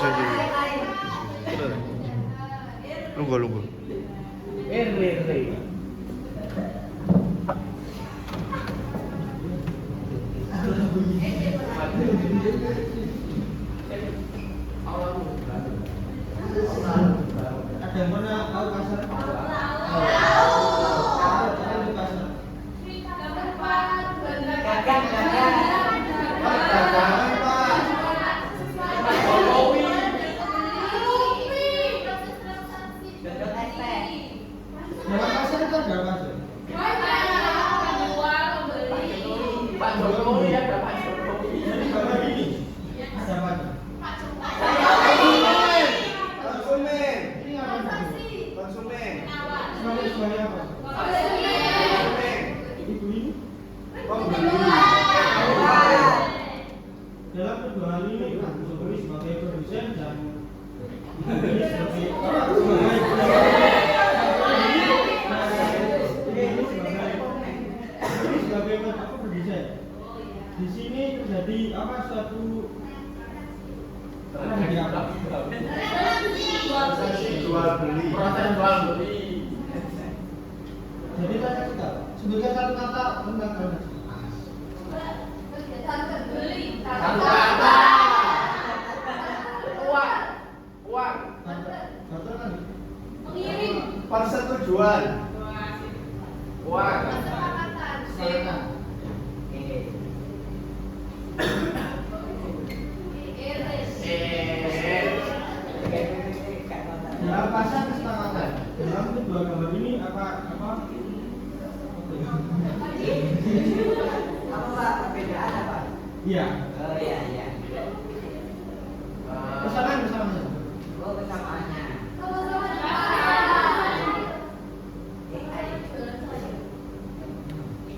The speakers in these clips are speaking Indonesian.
Lungguh. Ada yang pernah tahu pasar? Dalam kedua hal ini, Jokowi sebagai produsen dan ini sebagai produsen. Di sini terjadi apa suatu Jual beli. Jadi kita sebutkan satu kata tentang transaksi. Uang. Barter kan? Mengirim. Persetujuan. Uang. Kesepakatan. Dalam pasal kesepakatan. Dalam kedua gambar ini apa? Apa perbedaan apa? Iya. Oh iya. Kesamaan. Oh kesamaannya.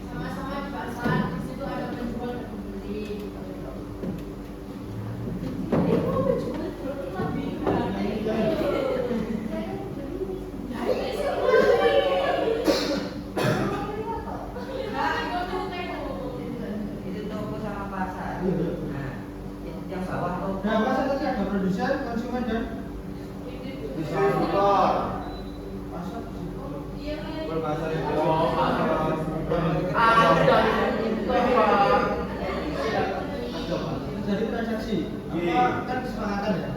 Sama-sama di pasar, di situ ada penjual dan pembeli. Itu toko sama pasar. Nah, yang bawah toko. Dalam pasal tadi ada produsen, konsumen dan Distributor. pasar. Berpasar itu. Jadi transaksi. Apa kan kesepakatan ya?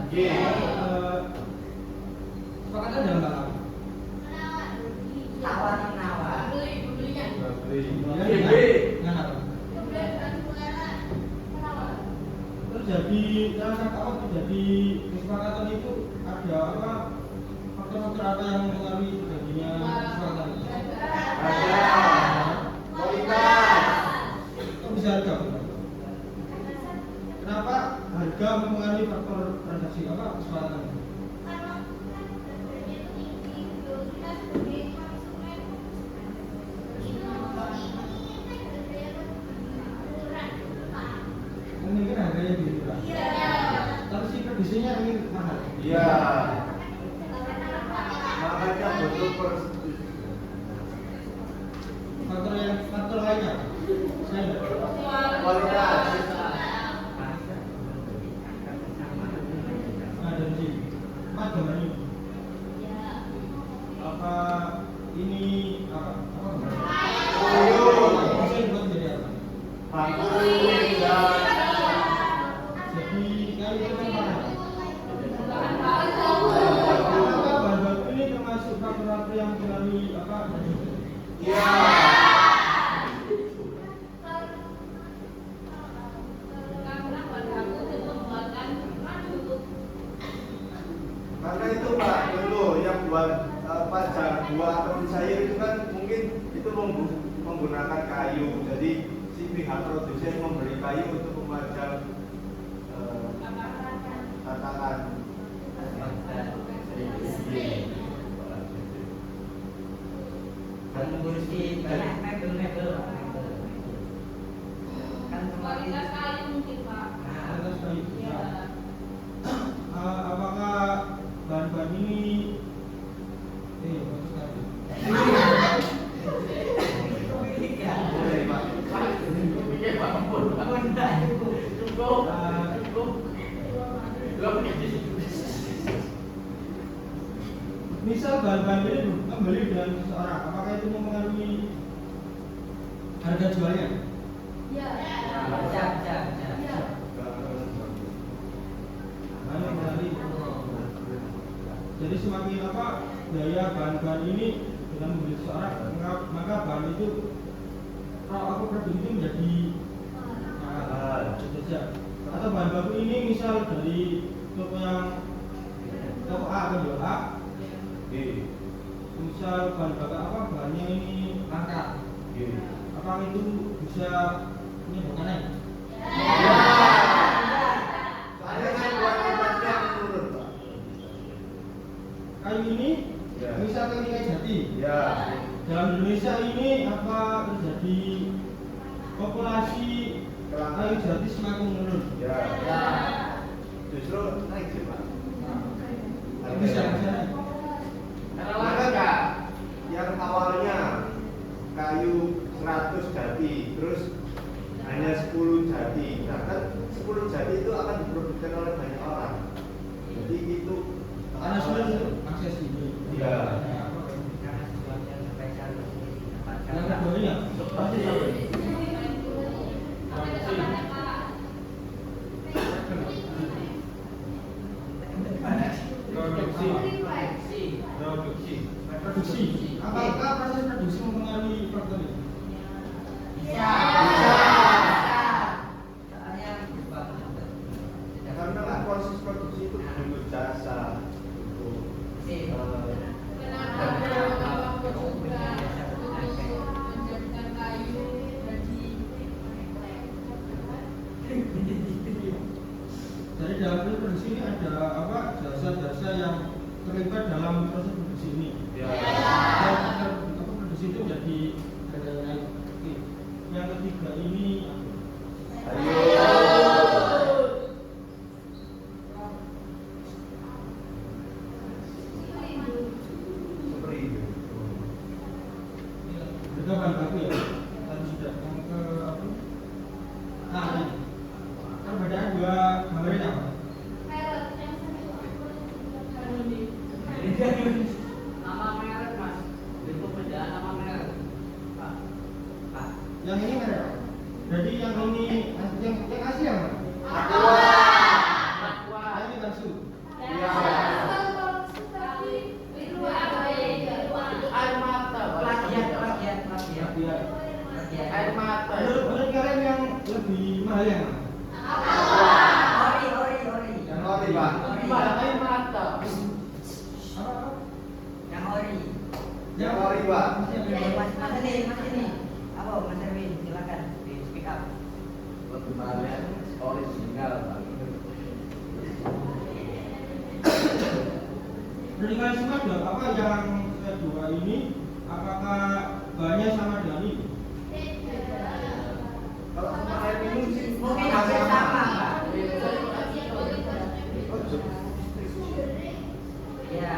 Kesepakatan dalam hal apa? Tawar menawar. Pembelinya. Dengan apa? Terjadi transaksi apa terjadi kesepakatan itu ada apa faktor-faktor apa yang mempengaruhi terjadinya kesepakatan itu? Kualitas. Kok bisa harga? Kenapa harga mempengaruhi faktor transaksi apa kesepakatan itu? Mungkin harganya lebih murah. Tapi si produsennya ingin mahal. Iya. Makanya butuh persetujuan. Faktor lainnya. Saya enggak. Kualitas. Nah dari sini, Mas gambar ini. Apa ini apa? Bisa dibuat jadi apa? Bangku dan Jadi kali itu kan mahal. Apakah bahan baku ini termasuk faktor yang mempengaruhi apa? iya. Karena itu Pak, dulu yang buat buah atau sayur itu kan mungkin itu menggunakan kayu. Jadi si pihak produsen memberi kayu untuk memajang tatakan. Dan ngurusi banyak mebel. Kan Kualitas kayu mungkin Pak. Atas kayu. Iya. Apakah bahan-bahan ini bagus sekali. Boleh Pak. Misal bahan-bahan ini kembali dengan seseorang, apakah itu mempengaruhi harga jualnya? Ya. Ya. Jadi semakin apa daya bahan-bahan ini dengan membeli seseorang, maka bahan itu produk itu menjadi mahal. Atau bahan baku ini misal dari toko A atau A, misal bahan baku apa bahannya ini langka, apakah itu bisa menyebabkan naik? Soalnya kan kualitasnya menurun, Pak. Kayu ini Ya. misal kayu jati. Ya. Dalam Indonesia ini apa terjadi populasi kayu jati semakin menurun? Ya. Justru naik sih, Pak. Bisa naik. Maka yang awalnya kayu 100 jati, terus hanya 10 jati. Nah kan 10 jati itu akan diproduksi oleh banyak orang. Jadi itu Karena sudah akses ini. Iya. Yang kedua ini ya, pasti sama. Produksi. Apakah proses produksi mempengaruhi faktor ini? karena kan proses produksi itu butuh jasa, butuh Jadi dalam proses produksi ini ada apa jasa-jasa yang terlibat dalam proses produksi ini. Ya. Dan produksi itu jadi harga naik. Oke. Yang ketiga ini seperti itu. harga bahan baku ya. Tadi sudah yang ke apa? Nah, ini. Perbedaan dua gambar ini apa? Yang ini merek. Jadi yang ini yang asli yang mana? Yang ini palsu. Menurut kalian yang lebih mahal yang mana? Yang ori, Pak. Apa? Yang ori, Pak. Lebih mahalnya original, Pak. Dari kalian semua ada apa yang kedua ini? Apakah bahannya sama dengan ini? Kalau sama air minum sih Mungkin hampir sama, Pak. Ya,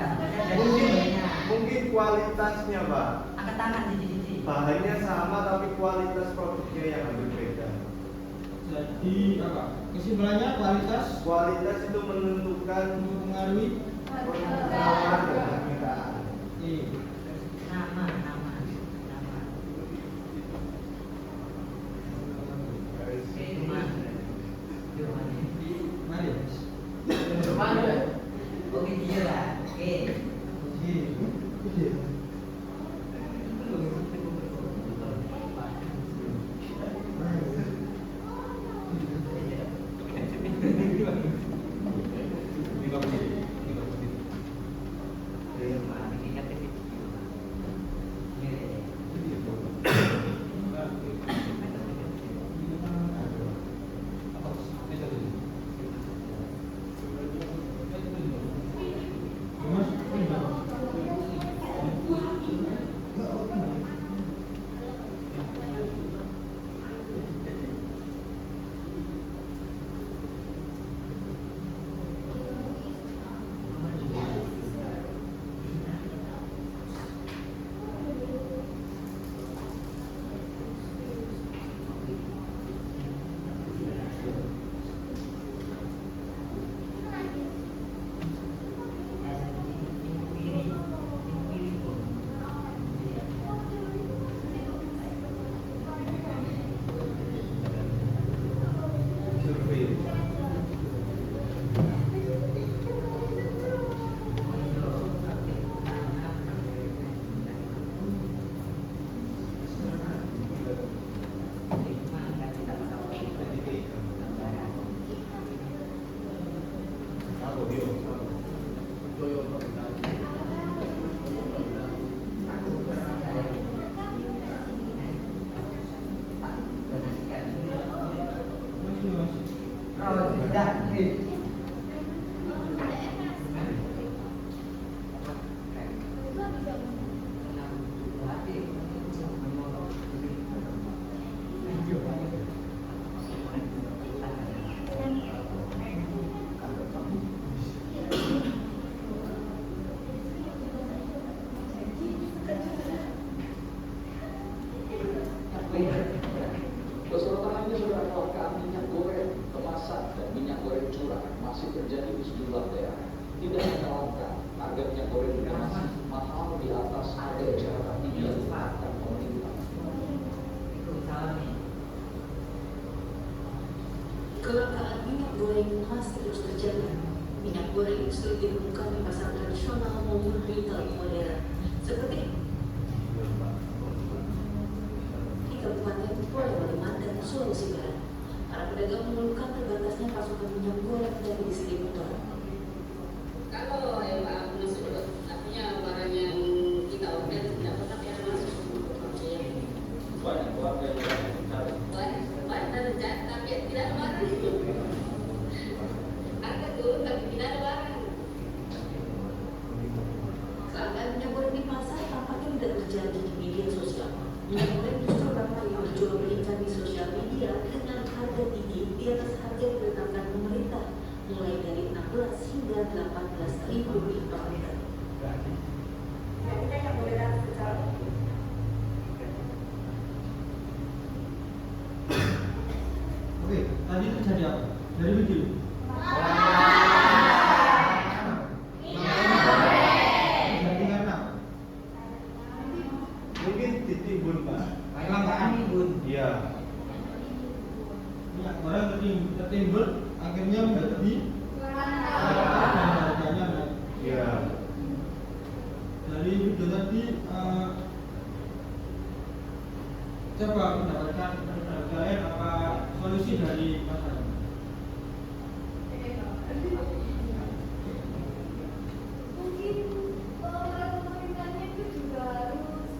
mungkin kualitasnya, Pak. angkat tangan di sini. Bahannya sama tapi kualitas produknya yang hampir beda. Jadi apa? Kesimpulannya Kualitas itu menentukan mempengaruhi pengetahuan dan permintaan. Nama. Mari. Oke, dia lah. Oke. Mas, terjadi di sejumlah daerah. Tidak hanya langka, harga minyak goreng juga masih mahal di atas harga eceran yang ditetapkan pemerintah. Itu salah nih. Kelangkaan minyak goreng masih terus terjadi. Minyak goreng sulit ditemukan di pasar tradisional maupun retail modern, seperti di Kabupaten Polewali dan Sulawesi Barat. Para pedagang mengeluhkan terbatasnya pasokan minyak goreng dari distributor. Kalau yang Pak masuk artinya barang yang kita order tidak pernah yang masuk. Banyak keluarga yang mencari. Banyak dan tapi tidak ada barang. Harga turun tapi tidak ada barang. Kelangkaan minyak goreng di pasar tampaknya tidak terjadi di media sosial. Minyak goreng justru ramai dijual belikan di sosial media dengan harga tinggi di atas harga yang ditetapkan pemerintah, mulai dari 16 hingga 18 ribu rupiah per liter. Kita yang boleh dapat secara Oke, tadi itu jadi apa? Dari video. Jadi karena Mungkin ditimbun Pak. Kelangkaan nih bun. Iya. minyak goreng tertimbun, akhirnya menjadi dan harganya naik. Iya. Dari video tadi coba mendapatkan kalian apa solusi dari masalah. Mungkin peran pemerintahnya itu juga harus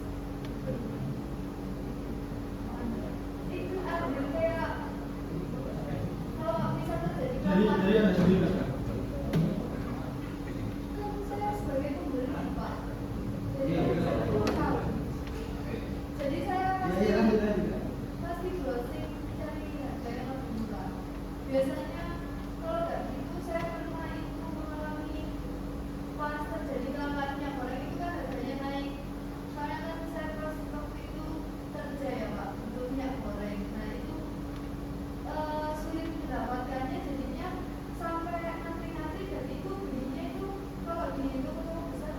itu ambil kayak kalau bisa terjadi Dari anda sendiri kan? kan saya sebagai pembeli Pak, jadi Iya, betul. saya belum tahu. Jadi saya Ya, lanjut. pasti browsing cari harga yang lebih murah. Biasanya kalau nggak gitu saya pernah itu mengalami pas terjadi kelangkaan minyak goreng itu kan harganya naik. Soalnya kan saya pas waktu itu kerja ya Pak untuk minyak goreng. Nah itu sulit mendapatkannya jadinya sampai nanti dan itu belinya itu kalau di toko-toko besar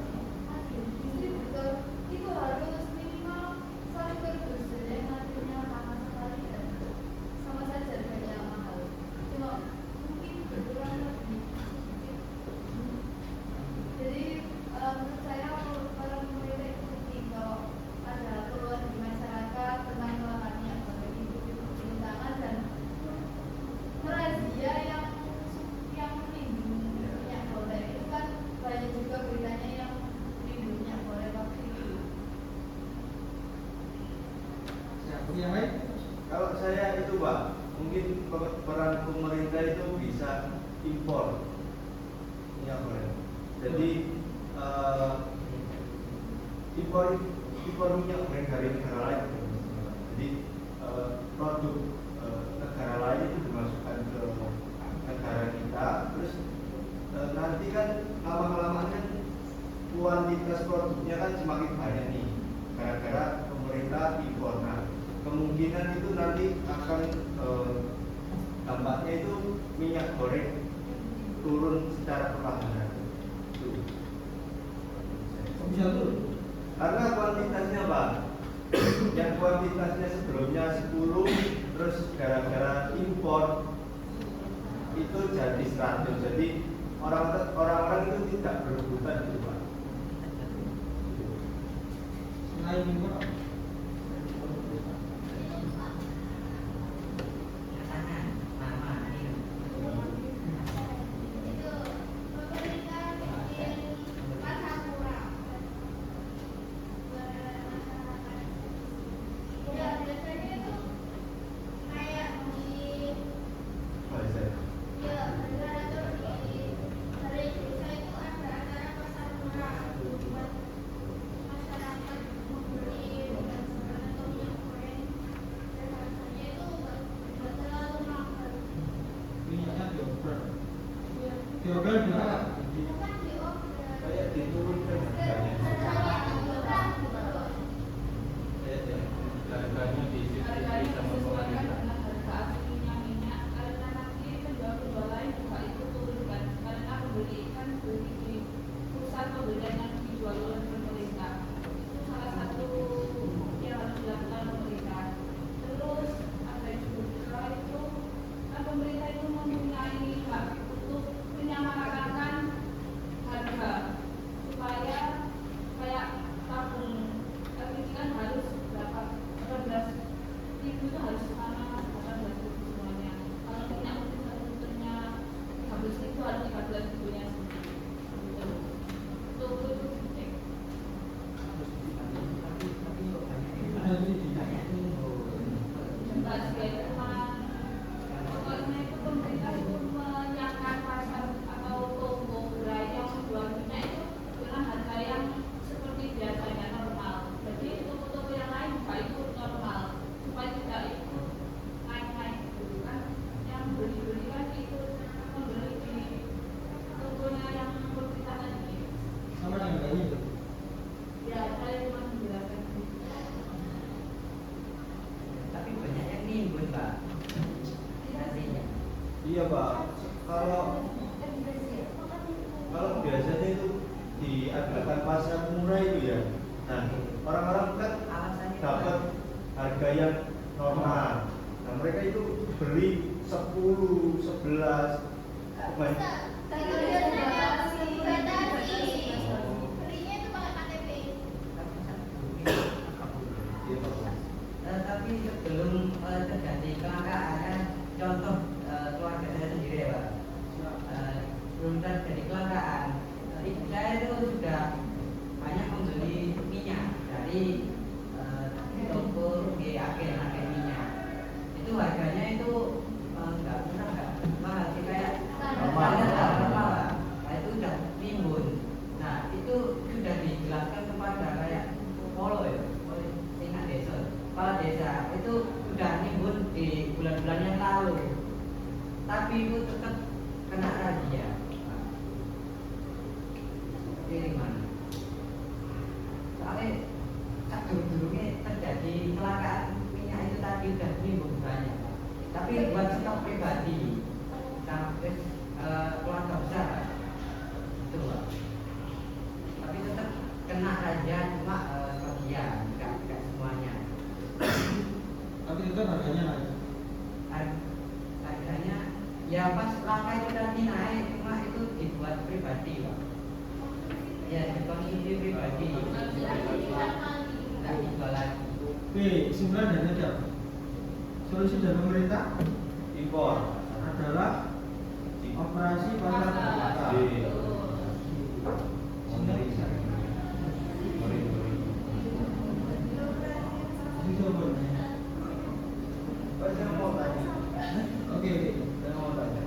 distributor itu harus minimal saling berdua yang nantinya mahal sekali dan sama saja harganya mahal. Cuma mungkin kurang lebih sedikit. Jadi menurut saya para pemerintah itu penting kalau ada keluhan di masyarakat tentang kelangkaan minyak goreng itu diturunkan tangan dan merazia yang menimbun minyak goreng itu kan banyak juga beritanya yang menimbun minyak goreng waktu itu. Yang lain? Kalau saya itu Pak, mungkin peran pemerintah itu bisa impor minyak goreng. Jadi impor minyak goreng dari negara lain. Jadi produk negara lain itu dimasukkan ke negara kita, terus nanti kan lama-kelamaan kan kuantitas produknya kan semakin banyak nih, gara-gara pemerintah impor. Nah, kemungkinan itu nanti akan dampaknya itu minyak goreng turun secara perlahan. Tuh. Kok bisa turun? Karena kuantitasnya Pak, yang kuantitasnya sebelumnya 10, terus gara-gara impor itu jadi 100. Jadi orang-orang itu tidak berebutan gitu Pak. Selain impor, Sana, nama ini. Itu pemerintah bikin pasar murah buat masyarakat. Ya biasanya itu kayak di Bahasa. ya negara tuh di dari desa itu ada acara pasar murah buat masyarakat membeli dan sebenarnya untuk minyak goreng dan harganya itu nggak terlalu mahal. minyaknya dioper. Ya. Dioper berapa? Itu kan dioper. Kayak diturunkan harganya. Harganya disubsidi sama pemerintah. harga aslinya minyak karena nanti penjual-penjual lain juga ikut turun kan. beli di pusat pembelian yang dijual oleh pemerintah. Itu salah satu yang harus dilakukan pemerintah. Terus ada juga itu kan pemerintah itu mempunyai hak untuk menyamaratakan harga supaya kayak tabung LPG kan harus berapa 18.000 itu harus sama 18.000 semuanya. Kalau minyak putih satu liternya 13.000 harus 13.000 nya untuk cek. Enggak sih, cuma pokoknya itu pemerintah itu menyiapkan pasar atau toko gerai yang menjual minyak itu dengan harga yang seperti biasanya normal. Jadi toko-toko yang lain buka itu normal supaya tidak ikut naik-naik gitu kan. Yang beli-beli kan ikut membeli di tokonya yang pemerintah tadi. Sama dengan kayak gitu. Ya, saya cuma menjelaskan gitu. Tapi banyak yang nimbun Pak. Hasilnya. Iya Pak, kalau biasanya itu diadakan pasar murah itu ya. Nah, orang-orang kan Alasannya dapat harga yang normal. Nah, mereka itu beli 10, 11 banyak. Iya, Pak. Tapi sebelum terjadi kelangkaan, contoh keluarga saya sendiri ya Pak. Sebelum terjadi kelangkaan, ibu saya itu sudah banyak membeli minyak dari toko agen minyak. Itu harganya itu nggak murah, nggak mahal sih, kayak Normal. normal lah. Nah itu udah timbun. Nah itu sudah dijelaskan kepada kayak polo ya, tingkat desa. Kepala desa itu sudah nimbun di bulan-bulan yang lalu, tapi itu tetap kena razia. Ini mana? Soalnya dulu-dulunya terjadi kecelakaan minyak itu tadi udah nimbun banyak, tapi buat stok pribadi sampai keluarga besar itu Pak. Tapi tetap kena razia, cuma sebagian, nggak semuanya. Tapi tetap harganya naik. Harganya ya pas langka itu tadi naik, cuma itu dibuat pribadi Pak. Ya dikonsumsi pribadi, nggak dijual lagi. Oke, kesimpulan dan aja. Solusi dari pemerintah Impor adalah operasi pasar terbuka. Iya. Pak, saya mau tanya. Oke. Saya mau tanya.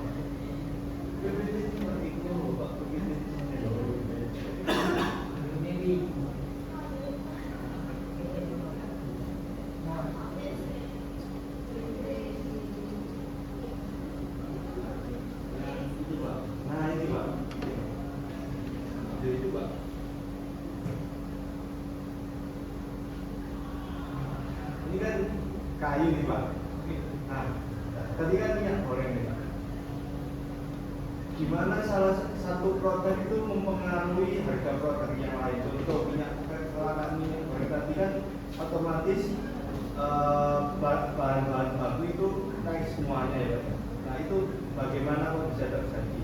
PPT seperti itu, Pak, begitu. Maybe Itu Pak. Nah ini Pak. Itu Pak. Ini kan kayu nih Pak. Nah, tadi kan minyak goreng nih Pak. Gimana salah satu produk itu mempengaruhi harga produk yang lain? Contoh minyak kelangkaan minyak goreng tadi kan otomatis bahan-bahan baku itu naik semuanya ya Pak. Nah itu bagaimana kok bisa terjadi?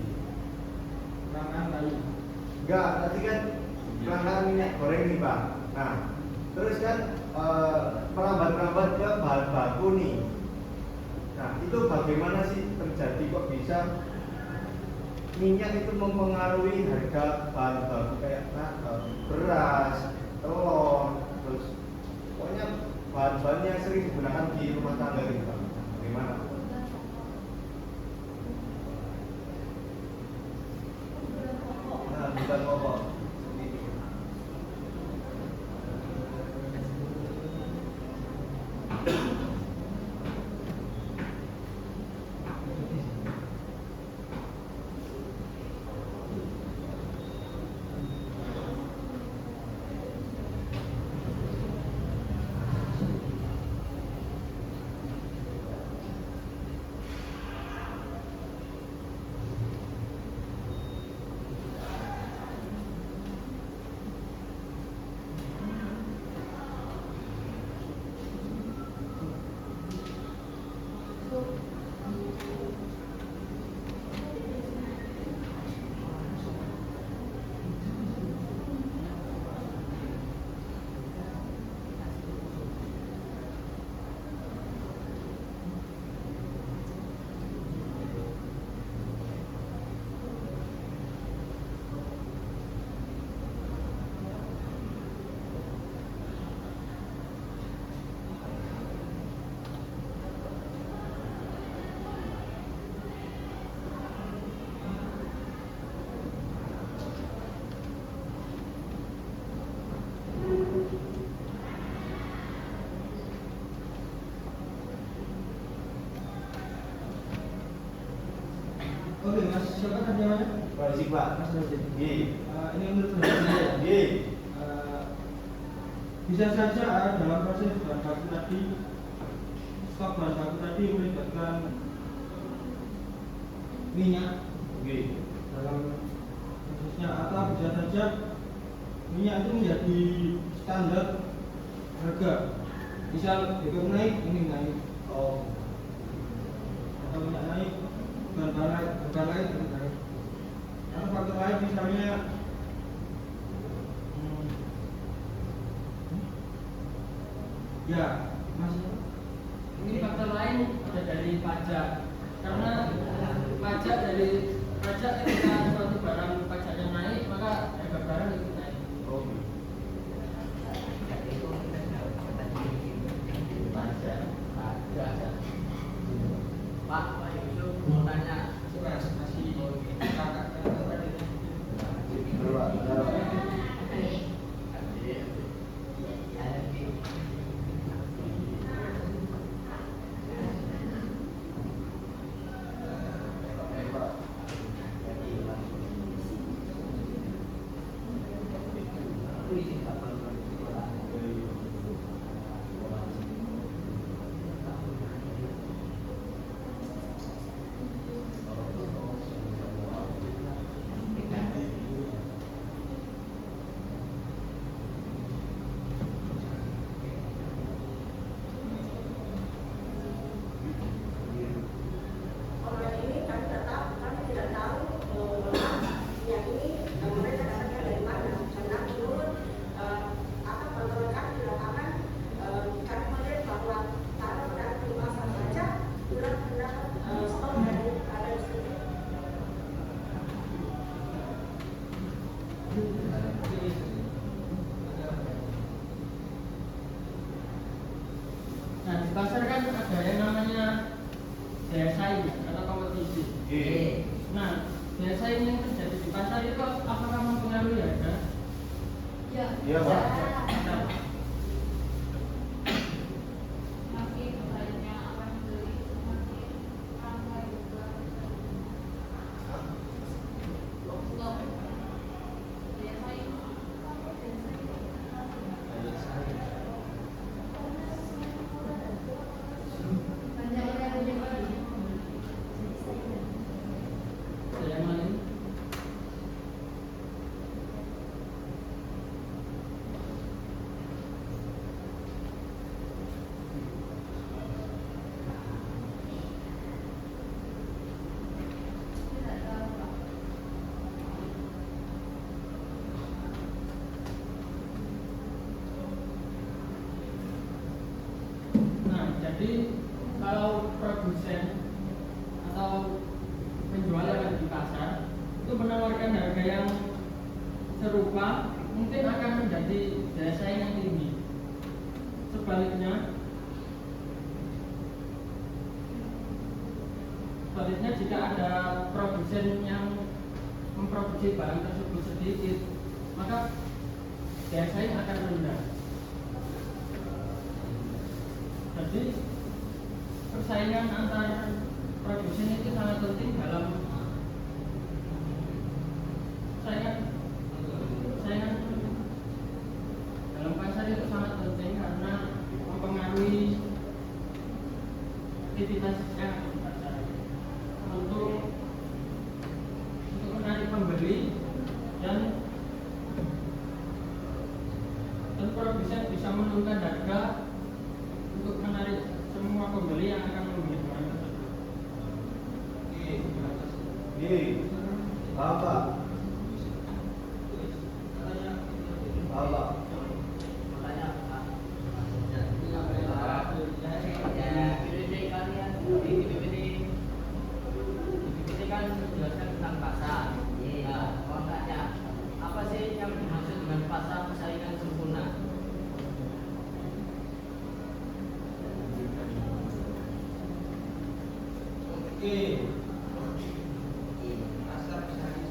Kelangkaan kayu. Enggak, tadi kan kelangkaan minyak goreng nih Pak. Nah, terus kan merambat-rambat ke bahan baku nih. Nah, itu bagaimana sih terjadi kok bisa minyak itu mempengaruhi harga bahan baku kayak beras, telur, terus pokoknya bahan-bahan yang sering digunakan di rumah tangga gitu Pak. Bagaimana? Nah, bukan pokok. Koalisi Pak. Mas Rajin. Nggih. Ini menurut pendapat saya. Nggih. Bisa saja dalam proses bahan baku tadi, stok bahan baku tadi melibatkan minyak Nggih. dalam prosesnya, atau bisa saja minyak itu menjadi standar harga. Misal BBM naik, ini naik. Oh. Atau minyak naik, harga lain ini naik. Atau faktor lain misalnya ya, Mas. Mungkin faktor lain ada dari pajak, karena pajak ketika suatu barang pajaknya naik, maka harga barang itu naik. Oh. Pak Yusuf mau tanya. Masih kakak tadi. Orang ini kami tidak tahu yang ini mereka dapatkan dari mana, karena menurut kontrol kami di lapangan, kami melihat bahwa kalau dari pasar saja sudah mendapat stok dari ada di sini. Nah, di pasar kan ada yang namanya daya saing atau kompetisi. Nggih. Nah, daya saing yang terjadi di pasar itu apakah mempengaruhi harga? Ya. Iya, Pak. Nah, Makin banyak orang beli, makin ramai juga. Stok. Daya saing. Banyak orang yang beli. ada yang lain? Tidak tahu, Pak. Nah, jadi kalau produsen atau penjual yang ada di pasar itu menawarkan harga yang serupa, mungkin akan menjadi daya saing yang tinggi. Sebaliknya jika ada produsen yang memproduksi barang tersebut sedikit, maka daya saing akan rendah. Jadi persaingan antar produsen itu sangat penting dalam saingan dalam pasar itu sangat penting karena mempengaruhi aktivitas yang ada di pasar untuk menarik pembeli dan produsen bisa menurunkan harga untuk menarik semua pembeli yang akan membeli barang tersebut. Nggih. Bapak. Bapak. Apa sih yang dimaksud dengan pasar persaingan sempurna? Oke. Pasar persaingan.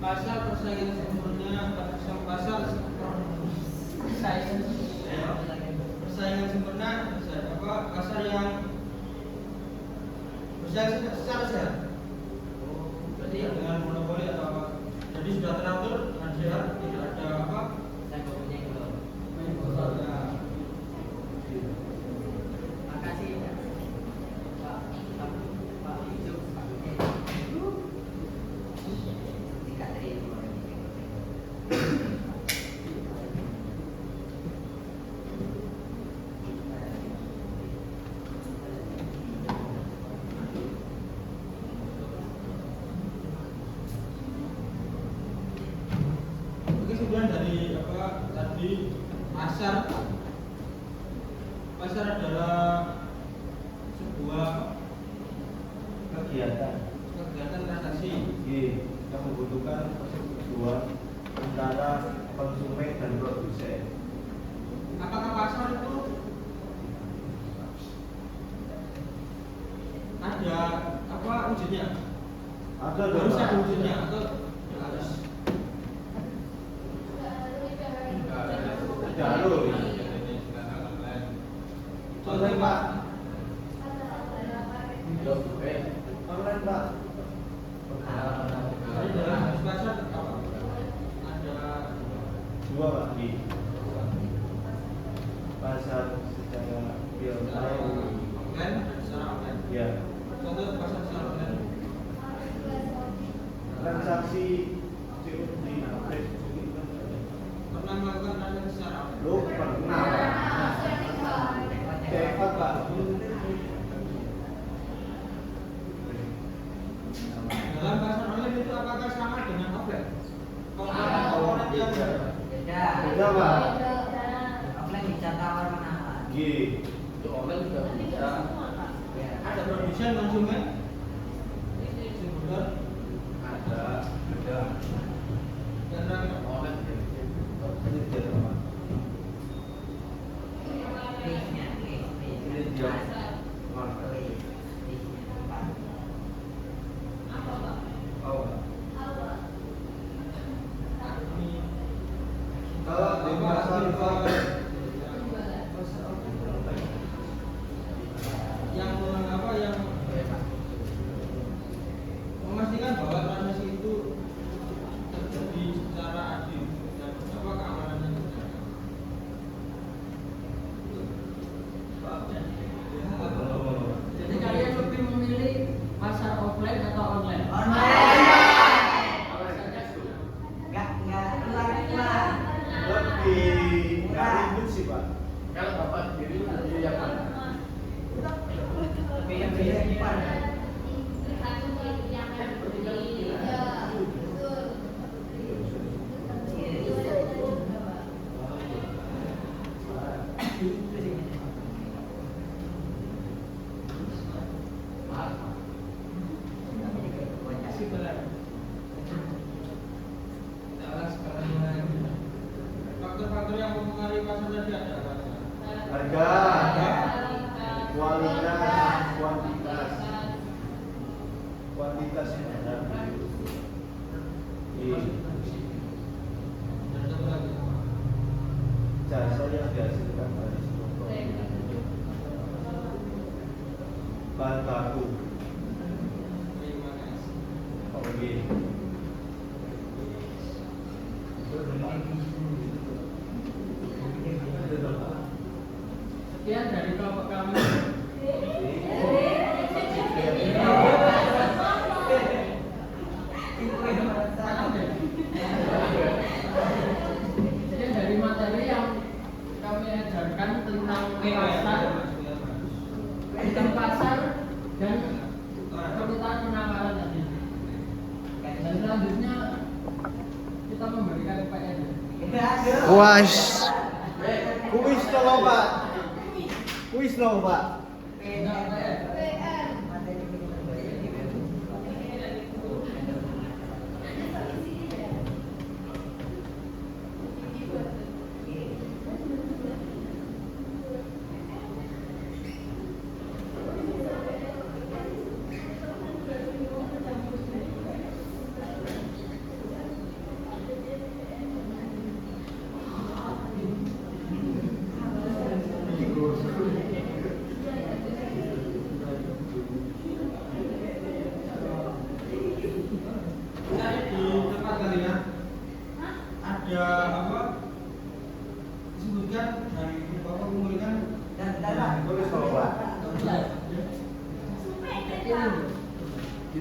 Pasar persaingan sempurna, pasar persaingan secara sehat. Jadi dengan monopoli atau apa? Jadi sudah teratur dengan sehat, tidak ada apa? Saya punya kalau. Ya. Makasih Pak Yusuf. Tidak dari Kesimpulan dari apa tadi, pasar adalah sebuah kegiatan transaksi yang membutuhkan persetujuan antara konsumen dan produsen. Apakah pasar itu ada apa wujudnya? Ada Harus ada wujudnya atau harus? Jalur. Online Pak. Online Pak. Jadi dalam pasar apa? Ada Dua Pak. Pasar secara real time. online dan secara online. Ya. Contoh pasar secara online. Transaksi COD update. Pernah melakukan transaksi secara online? Lo pernah? Cepat Pak. Dalam pasar online itu apakah sama dengan offline? Komponen yang beda. Beda Pak. Offline bisa tawar menawar. G. Itu online juga bisa. Ya. ada produsen konsumen, distributor, Ada. dan rakyat. Online Listnya, list. Kalau di pasar yang memastikan bahwa transaksi itu terjadi secara adil dan apa keamanannya terjaga. Jadi kalian lebih memilih pasar offline atau online? Enggak keluar. lebih nggak ribet sih Pak. kalau Bapak sendiri lebih yang mana? Lebih yang bisa simpan. Faktor-faktor yang mempengaruhi pasar tadi ada apa? Harga, kualitas, kuantitas yang ada. Dan satu lagi, Jasa yang dihasilkan dari seluruh bahan baku. terima kasih. Oke. Sekian dari kelompok kami. Sekian dari materi yang kami ajarkan tentang pasar dan permintaan penawaran tadi. Dan selanjutnya kita memberikan PR. Kuis. Kuis dong Pak. Kuis dong Pak. Enggak PR.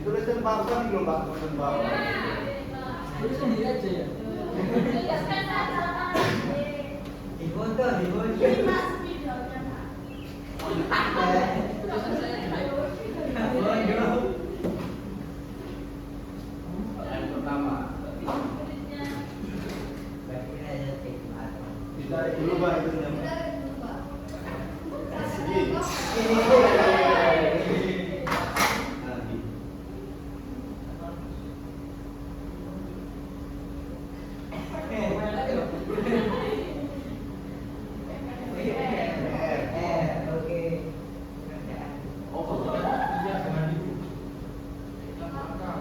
Dituliskan pasar nih loh Pak, pesan bawah. Tulis sendiri aja ya. Difoto. Tulisan saya jelek. Yang pertama. Ditarik dulu Pak itu yang. Ini. Iya, jangan itu. Kita makan.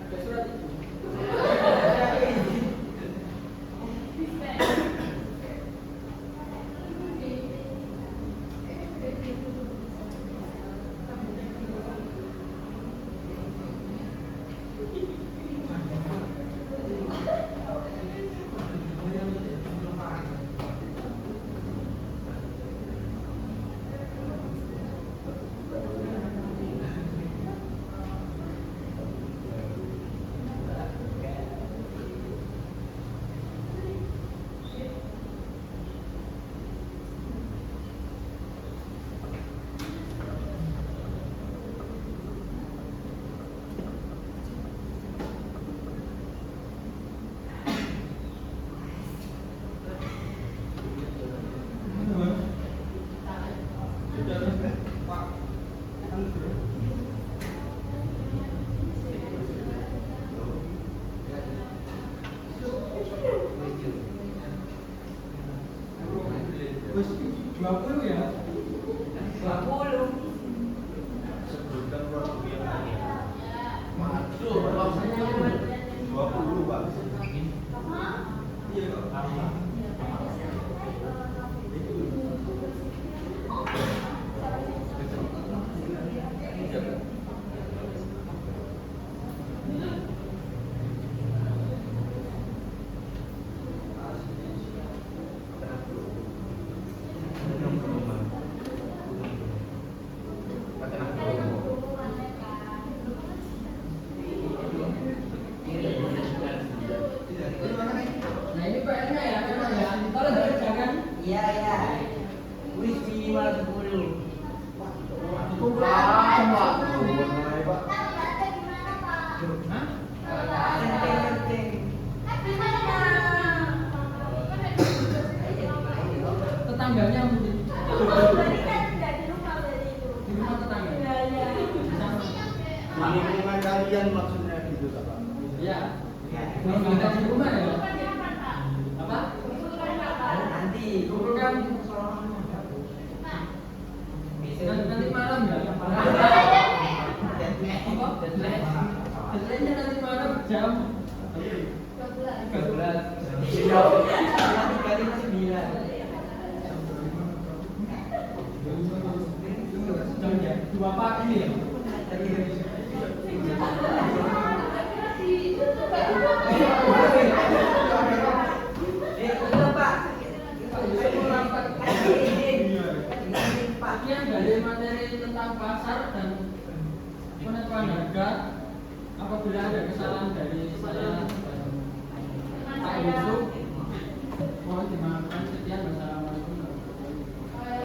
Ada surat itu. Wes 20 ya. 20. Sebutkan produk yang lain. Masuk, maksudnya 20 Pak. Iya kok. Nah ini PR-nya ya, memang ya. Kalau dikerjakan, Iya. Wis minimal 10. Naik Pak. hah? Penting. Tetangganya mungkin. Di rumah tetangga. Di lingkungan kalian maksudnya gitu Pak. Iya. Kalau nggak ada di rumah ya. Apa? Nanti Kumpulkan nanti malam ya. Apa? Deadline-nya nanti malam jam 13. kali 9. Jam ya. 2 pagi ya. Sekian dari materi tentang pasar dan penentuan harga. Apabila ada kesalahan dari saya Pak Yusuf, mohon dimaafkan. Sekian, wassalamualaikum.